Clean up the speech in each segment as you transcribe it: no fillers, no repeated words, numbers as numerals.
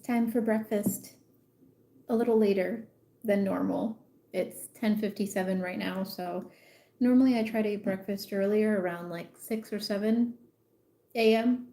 Time for breakfast. A little later than normal. It's 10:57 right now, so normally I try to eat breakfast earlier, around like 6 or 7 a.m.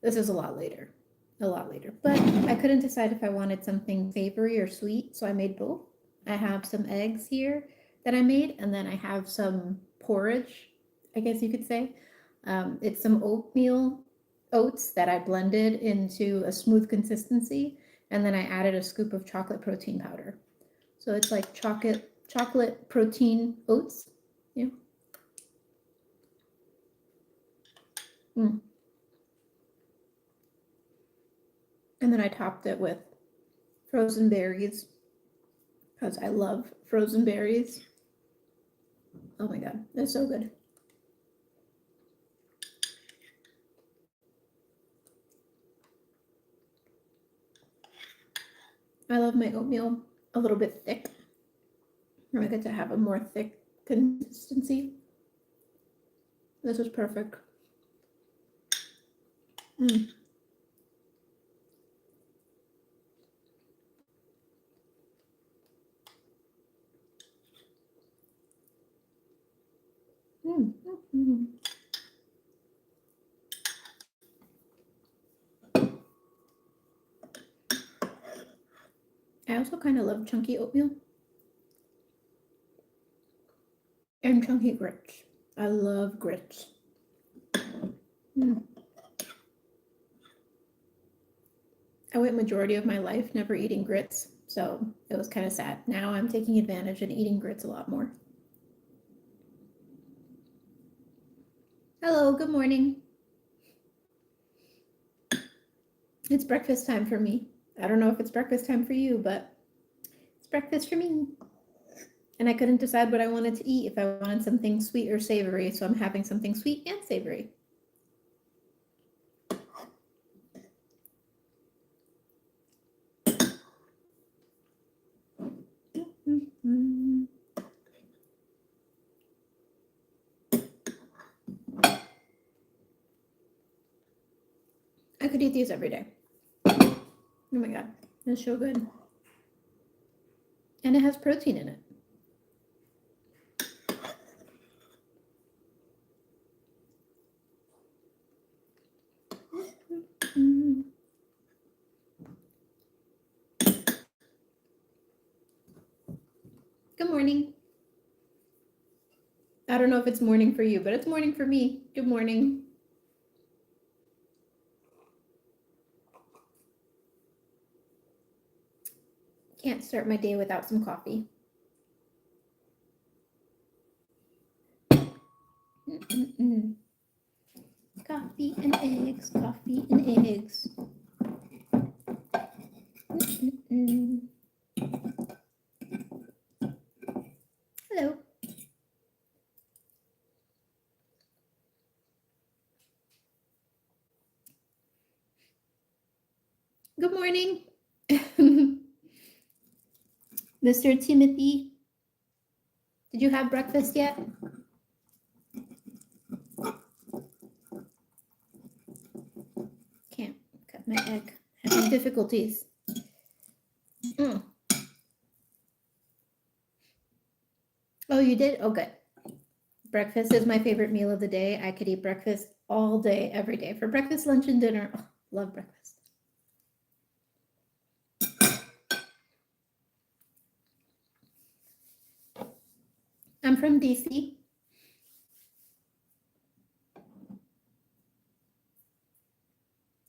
This is a lot later. A lot later. But I couldn't decide if I wanted something savory or sweet, so I made both. I have some eggs here that I made, and then I have some porridge, I guess you could say. It's some oats that I blended into a smooth consistency, and then I added a scoop of chocolate protein powder. So it's like chocolate protein oats. Yeah. Mm. And then I topped it with frozen berries because I love frozen berries. Oh my god, they're so good. I love my oatmeal a little bit thick. I get to have a more thick consistency. This is perfect. Mm. Mm. Mm. I also kind of love chunky oatmeal and chunky grits. I love grits. Mm. I went majority of my life never eating grits, so it was kind of sad. Now I'm taking advantage and eating grits a lot more. Hello, good morning. It's breakfast time for me. I don't know if it's breakfast time for you, but it's breakfast for me. And I couldn't decide what I wanted to eat, if I wanted something sweet or savory, so I'm having something sweet and savory. Mm-hmm. I could eat these every day. Oh my god, it's so good. And it has protein in it. Mm-hmm. Good morning. I don't know if it's morning for you, but it's morning for me. Good morning. Can't start my day without some coffee. Mm-mm-mm. Coffee and eggs, coffee and eggs. Mm-mm-mm. Hello. Good morning. Mr. Timothy, did you have breakfast yet? Can't cut my egg. Having difficulties. Mm. Oh, you did? Oh, good. Breakfast is my favorite meal of the day. I could eat breakfast all day, every day. For breakfast, lunch, and dinner. Oh, love breakfast. I'm from DC.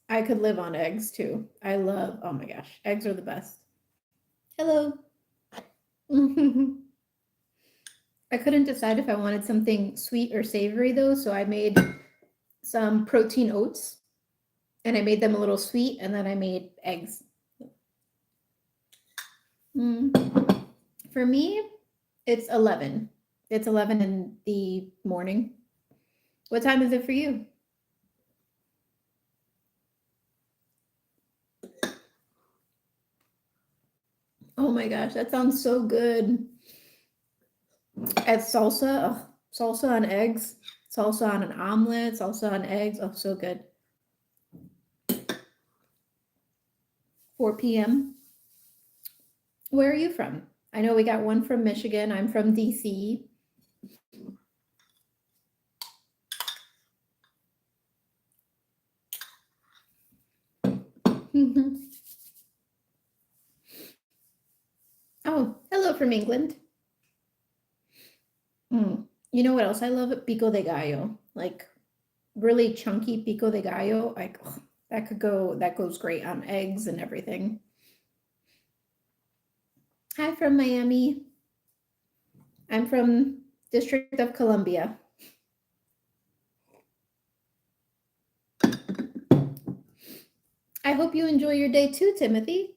I could live on eggs too. I love, oh my gosh, eggs are the best. Hello. I couldn't decide if I wanted something sweet or savory though, so I made some protein oats and I made them a little sweet, and then I made eggs. For me, it's 11. It's 11 in the morning. What time is it for you? Oh my gosh, that sounds so good. Add salsa, oh, salsa on eggs, salsa on an omelet, salsa on eggs. Oh, so good. 4 p.m. Where are you from? I know we got one from Michigan. I'm from DC. Oh, hello from England. You know what else I love? Pico de gallo. Like really chunky pico de gallo. Like that goes great on eggs and everything. Hi from Miami. I'm from District of Columbia. I hope you enjoy your day too, Timothy.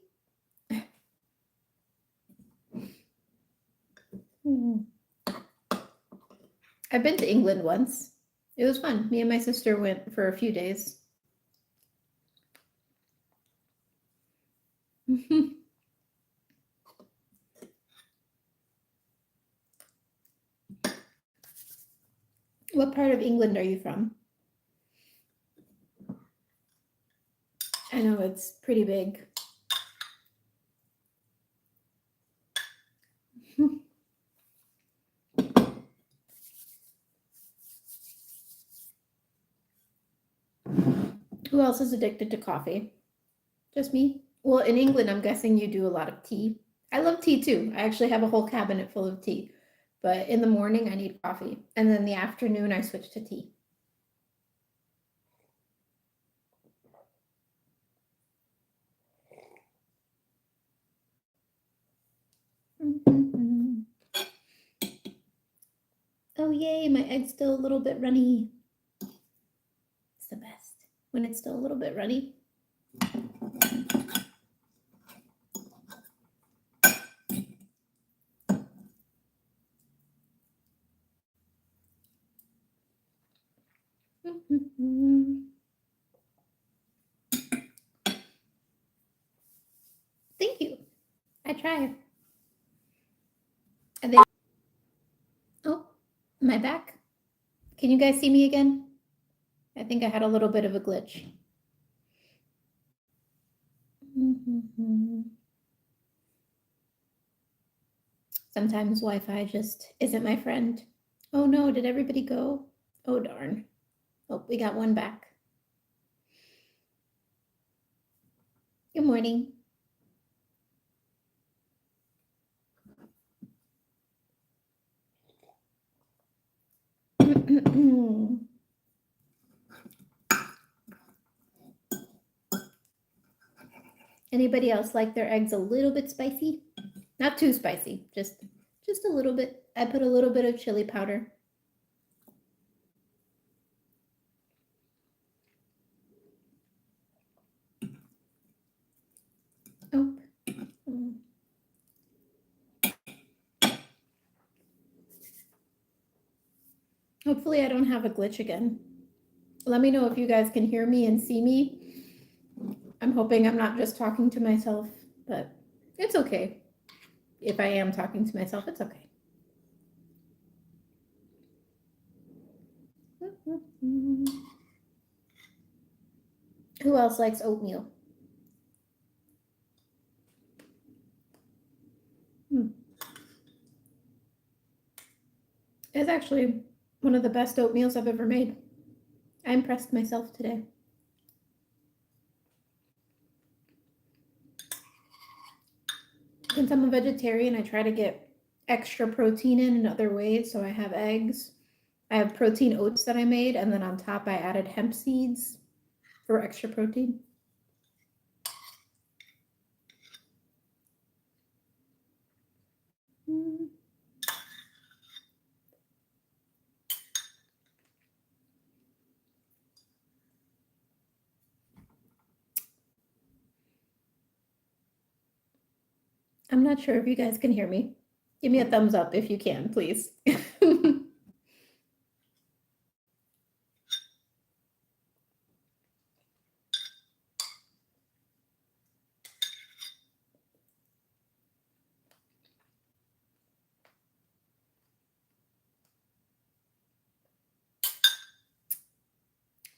I've been to England once. It was fun. Me and my sister went for a few days. What part of England are you from? I know it's pretty big. Who else is addicted to coffee? Just me? Well, in England, I'm guessing you do a lot of tea. I love tea too. I actually have a whole cabinet full of tea. But in the morning, I need coffee. And then the afternoon, I switch to tea. Oh, yay, my egg's still a little bit runny. It's the best when it's still a little bit runny. Thank you. I try. And then, oh, am I back? Can you guys see me again? I think I had a little bit of a glitch. Sometimes Wi-Fi just isn't my friend. Oh no, did everybody go? Oh darn. Oh, we got one back. Good morning. Anybody else like their eggs a little bit spicy? Not too spicy, just a little bit. I put a little bit of chili powder. Oh. Hopefully I don't have a glitch again. Let me know if you guys can hear me and see me. I'm hoping I'm not just talking to myself, but it's okay. If I am talking to myself, it's okay. Who else likes oatmeal? It's actually one of the best oatmeals I've ever made. I impressed myself today. Since I'm a vegetarian, I try to get extra protein in other ways. So I have eggs. I have protein oats that I made, and then on top I added hemp seeds for extra protein. I'm not sure if you guys can hear me. Give me a thumbs up if you can, please.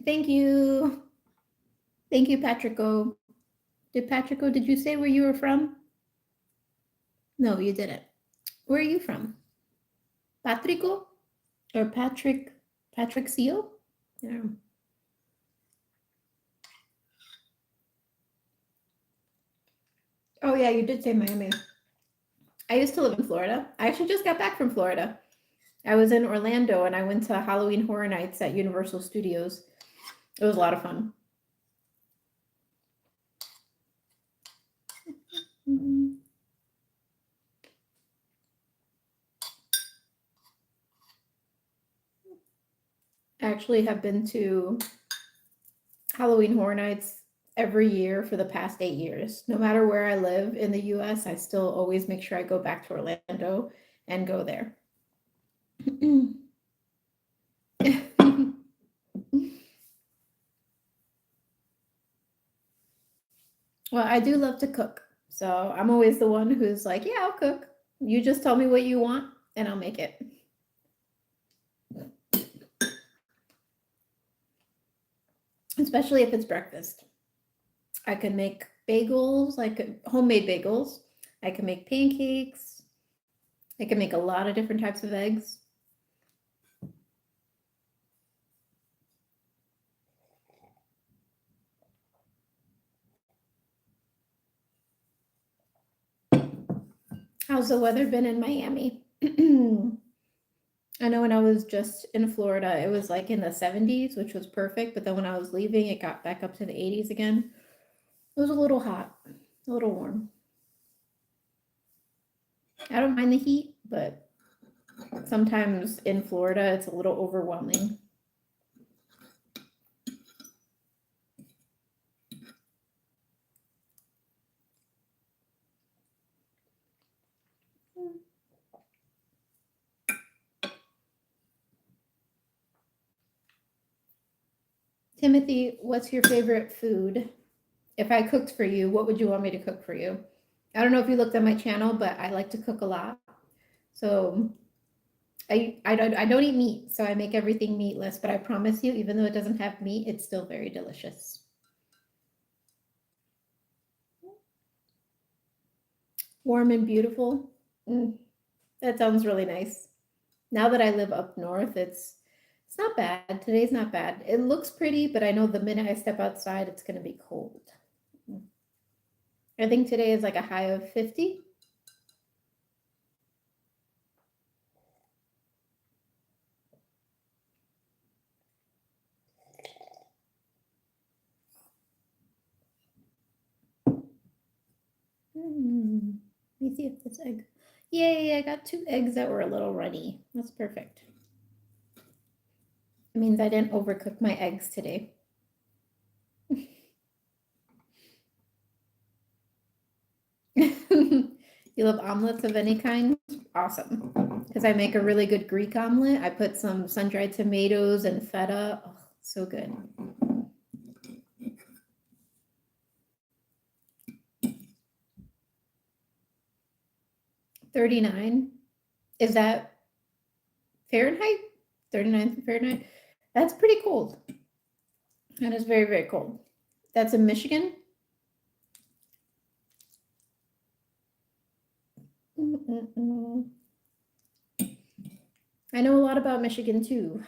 Thank you. Thank you, Patrico. Did Patrico, did you say where you were from? No, you didn't. Where are you from? Patrico? Or Patrick Seal? Yeah. Oh yeah, you did say Miami. I used to live in Florida. I actually just got back from Florida. I was in Orlando and I went to Halloween Horror Nights at Universal Studios. It was a lot of fun. Mhm. I actually have been to Halloween Horror Nights every year for the past 8 years. No matter where I live in the US, I still always make sure I go back to Orlando and go there. Well, I do love to cook. So I'm always the one who's like, yeah, I'll cook. You just tell me what you want and I'll make it. Especially if it's breakfast. I can make bagels, like homemade bagels. I can make pancakes. I can make a lot of different types of eggs. How's the weather been in Miami? I know when I was just in Florida, it was like in the 70s, which was perfect. But then when I was leaving, it got back up to the 80s again. It was a little hot, a little warm. I don't mind the heat, but sometimes in Florida, it's a little overwhelming. Timothy, what's your favorite food? If I cooked for you, what would you want me to cook for you? I don't know if you looked at my channel, but I like to cook a lot. So I don't eat meat, so I make everything meatless. But I promise you, even though it doesn't have meat, it's still very delicious. Warm and beautiful. Mm, that sounds really nice. Now that I live up north, it's not bad. Today's not bad. It looks pretty, but I know the minute I step outside, it's going to be cold. I think today is like a high of 50. Let me see if this egg. Yay, I got 2 eggs that were a little runny. That's perfect. It means I didn't overcook my eggs today. You love omelets of any kind? Awesome. Because I make a really good Greek omelet. I put some sun-dried tomatoes and feta. Oh, so good. $39. Is that Fahrenheit? 39 Fahrenheit? That's pretty cold. That is very, very cold. That's in Michigan? Mm-mm-mm. I know a lot about Michigan too.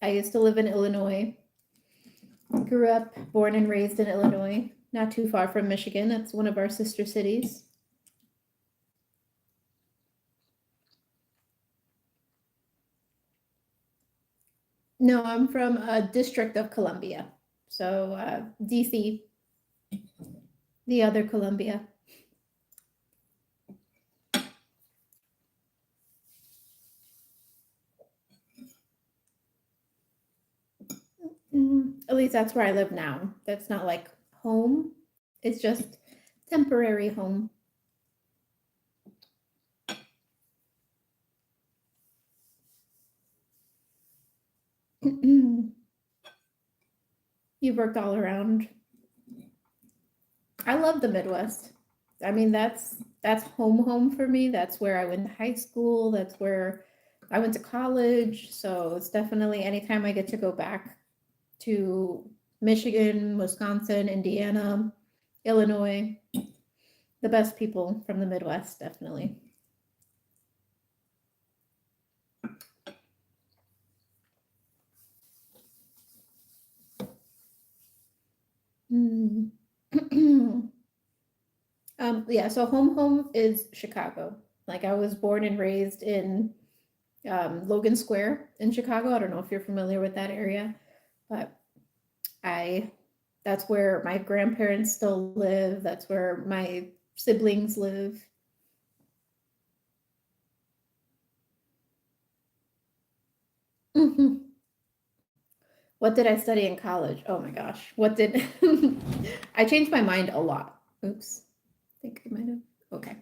I used to live in Illinois. Grew up, born and raised in Illinois, not too far from Michigan. That's one of our sister cities. No, I'm from a District of Columbia. So DC, the other Columbia. At least that's where I live now. That's not like home. It's just temporary home. You've worked all around. I love the Midwest. I mean, that's home for me. That's where I went to high school. That's where I went to college. So it's definitely anytime I get to go back to Michigan, Wisconsin, Indiana, Illinois, the best people from the Midwest, definitely. Mm. Yeah, so home is Chicago. Like I was born and raised in Logan Square in Chicago. I don't know if you're familiar with that area, but I that's where my grandparents still live. That's where my siblings live. Mhm. What did I study in college? Oh my gosh. What did I changed my mind a lot. Oops. I think I might have. Okay.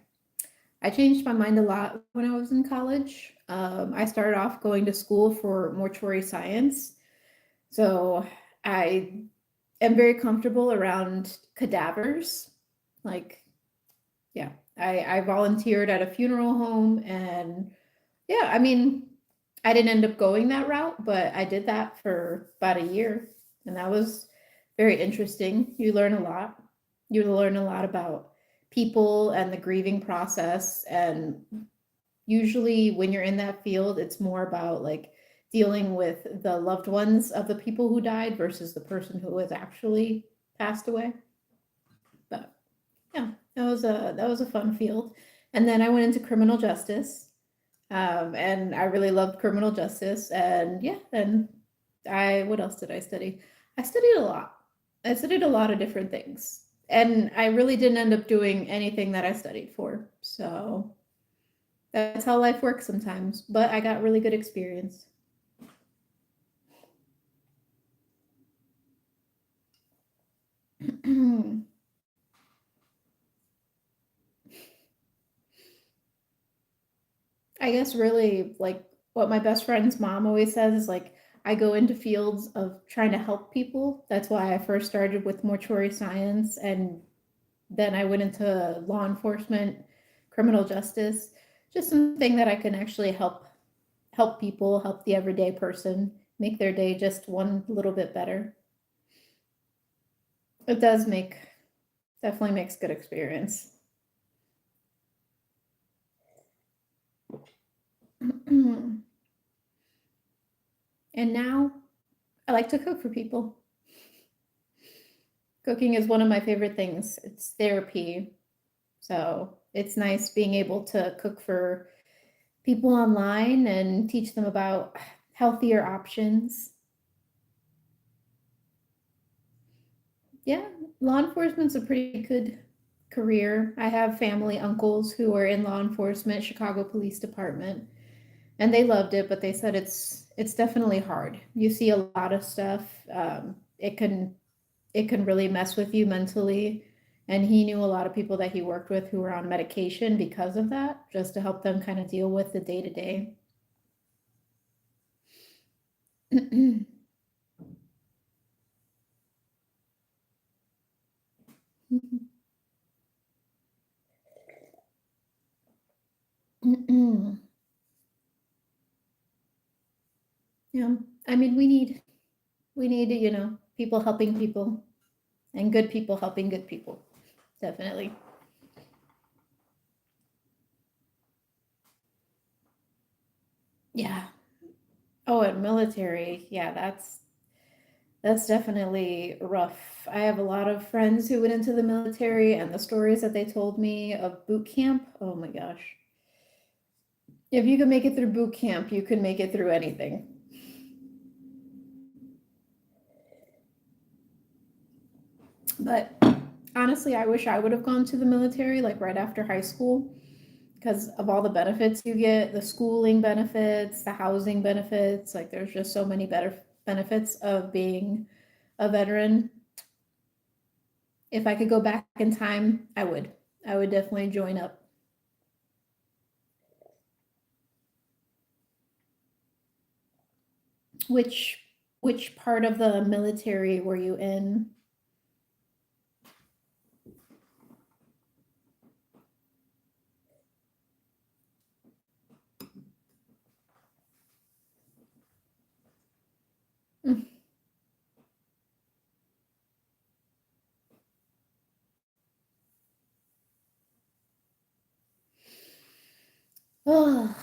I changed my mind a lot when I was in college. I started off going to school for mortuary science. So I am very comfortable around cadavers. Like, yeah, I volunteered at a funeral home and yeah, I mean, I didn't end up going that route, but I did that for about a year, and that was very interesting. You learn a lot. You learn a lot about people and the grieving process, and usually when you're in that field, it's more about like dealing with the loved ones of the people who died versus the person who has actually passed away. But yeah, that was a fun field. And then I went into criminal justice, and I really loved criminal justice. And yeah, and what else did I study? I studied a lot. I studied a lot of different things. And I really didn't end up doing anything that I studied for. So that's how life works sometimes. But I got really good experience. I guess really like what my best friend's mom always says is like I go into fields of trying to help people. That's why I first started with mortuary science and then I went into law enforcement, criminal justice, just something that I can actually help people, help the everyday person, make their day just one little bit better. It does make definitely makes good experience. And now I like to cook for people. Cooking is one of my favorite things. It's therapy. So it's nice being able to cook for people online and teach them about healthier options. Yeah, law enforcement's a pretty good career. I have family uncles who are in law enforcement, Chicago Police Department, and they loved it, but they said it's definitely hard. You see a lot of stuff. It can really mess with you mentally. And he knew a lot of people that he worked with who were on medication because of that, just to help them kind of deal with the day to day. Yeah, I mean, we need people helping people and good people helping good people. Definitely. Yeah. Oh, and military. Yeah, that's definitely rough. I have a lot of friends who went into the military and the stories that they told me of boot camp. Oh my gosh. If you can make it through boot camp, you can make it through anything. But honestly, I wish I would have gone to the military like right after high school because of all the benefits you get, the schooling benefits, the housing benefits. Like there's just so many better benefits of being a veteran. If I could go back in time, I would. I would definitely join up. Which which part of the military were you in?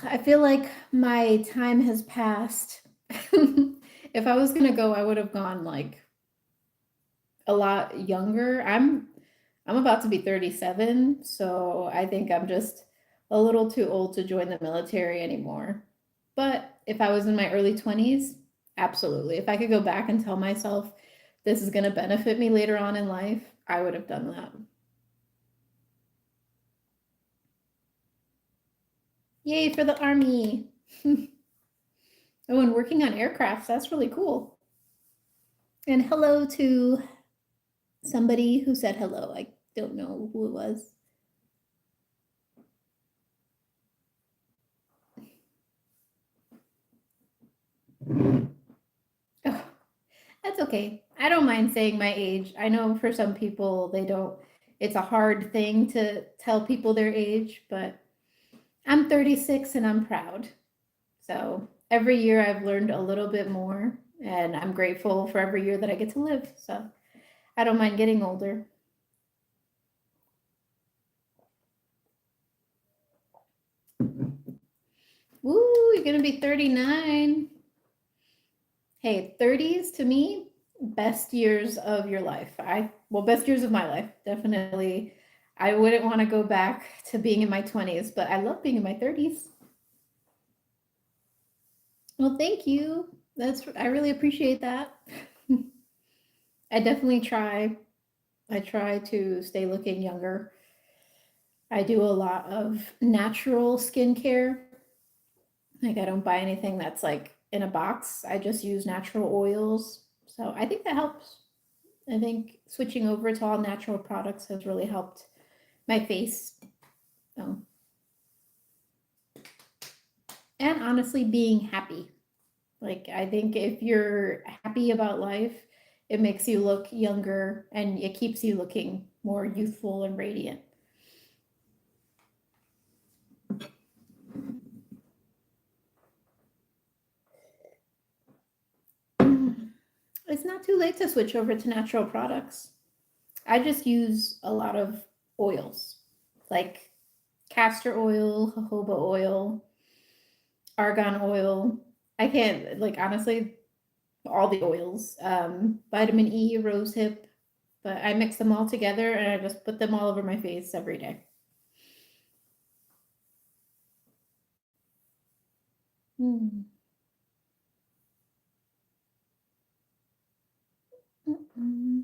I feel like my time has passed. If I was gonna go, I would have gone like a lot younger. I'm about to be 37, so I think I'm just a little too old to join the military anymore. But if I was in my early 20s, absolutely. If I could go back and tell myself this is going to benefit me later on in life, I would have done that. Yay for the army. Oh, and working on aircrafts, that's really cool. And hello to somebody who said hello. I don't know who it was. Oh, that's okay. I don't mind saying my age. I know for some people they don't, it's a hard thing to tell people their age, but I'm 36 and I'm proud. So every year I've learned a little bit more and I'm grateful for every year that I get to live. So I don't mind getting older. Woo, you're going to be 39. Hey, 30s to me, best years of your life. Best years of my life, definitely. I wouldn't want to go back to being in my 20s, but I love being in my 30s. Well, thank you. I really appreciate that. I definitely try. I try to stay looking younger. I do a lot of natural skincare. Like I don't buy anything that's like in a box. I just use natural oils. So I think that helps. I think switching over to all natural products has really helped my face. So, and honestly, being happy. Like, I think if you're happy about life, it makes you look younger and it keeps you looking more youthful and radiant. It's not too late to switch over to natural products. I just use a lot of oils, like castor oil, jojoba oil, argan oil. I can't, like, honestly, all the oils, vitamin E, rosehip, but I mix them all together and I just put them all over my face every day. Mm. Mm-mm.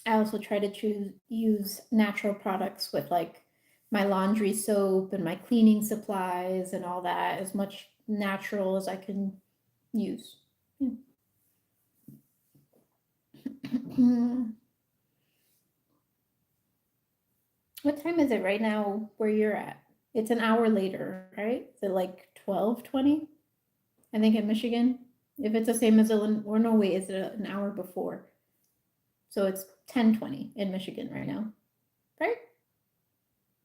I also try to use natural products with like my laundry soap and my cleaning supplies and all that, as much natural as I can use. What time is it right now where you're at? It's an hour later, right? Is it like 12:20? I think in Michigan. If it's the same as Illinois, or no, wait, is it an hour before? So it's 10:20 in Michigan right now, right?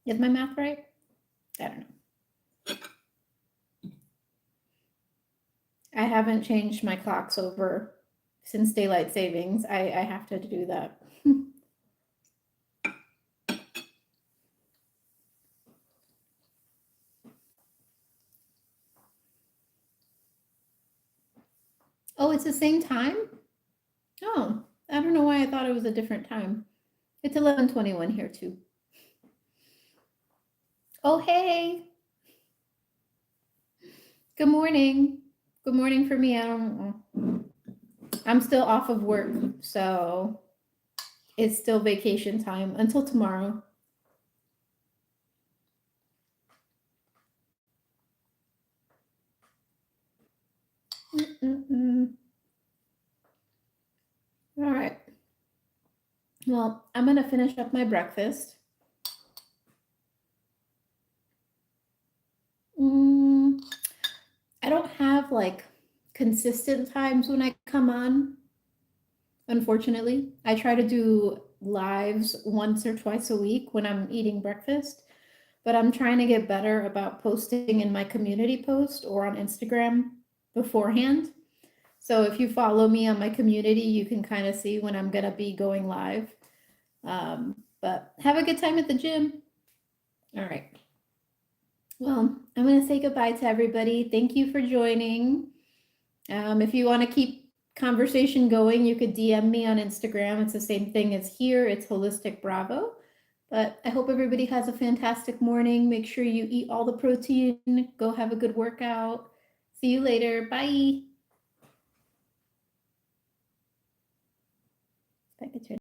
Is my math right? I don't know. I haven't changed my clocks over since daylight savings. I have to do that. Oh, it's the same time? Oh, I don't know why I thought it was a different time. It's 11:21 here too. Oh, hey. Good morning. Good morning for me. I don't know. I'm still off of work, so it's still vacation time until tomorrow. Mm-mm-mm. All right. Well, I'm going to finish up my breakfast. Mm, I don't have like consistent times when I come on, unfortunately. I try to do lives once or twice a week when I'm eating breakfast, but I'm trying to get better about posting in my community post or on Instagram beforehand. So if you follow me on my community, you can kind of see when I'm going to be going live. But have a good time at the gym. All right. Well, I'm going to say goodbye to everybody. Thank you for joining. If you want to keep conversation going, you could DM me on Instagram. It's the same thing as here. It's Holistic Bravo. But I hope everybody has a fantastic morning. Make sure you eat all the protein. Go have a good workout. See you later. Bye. If I could turn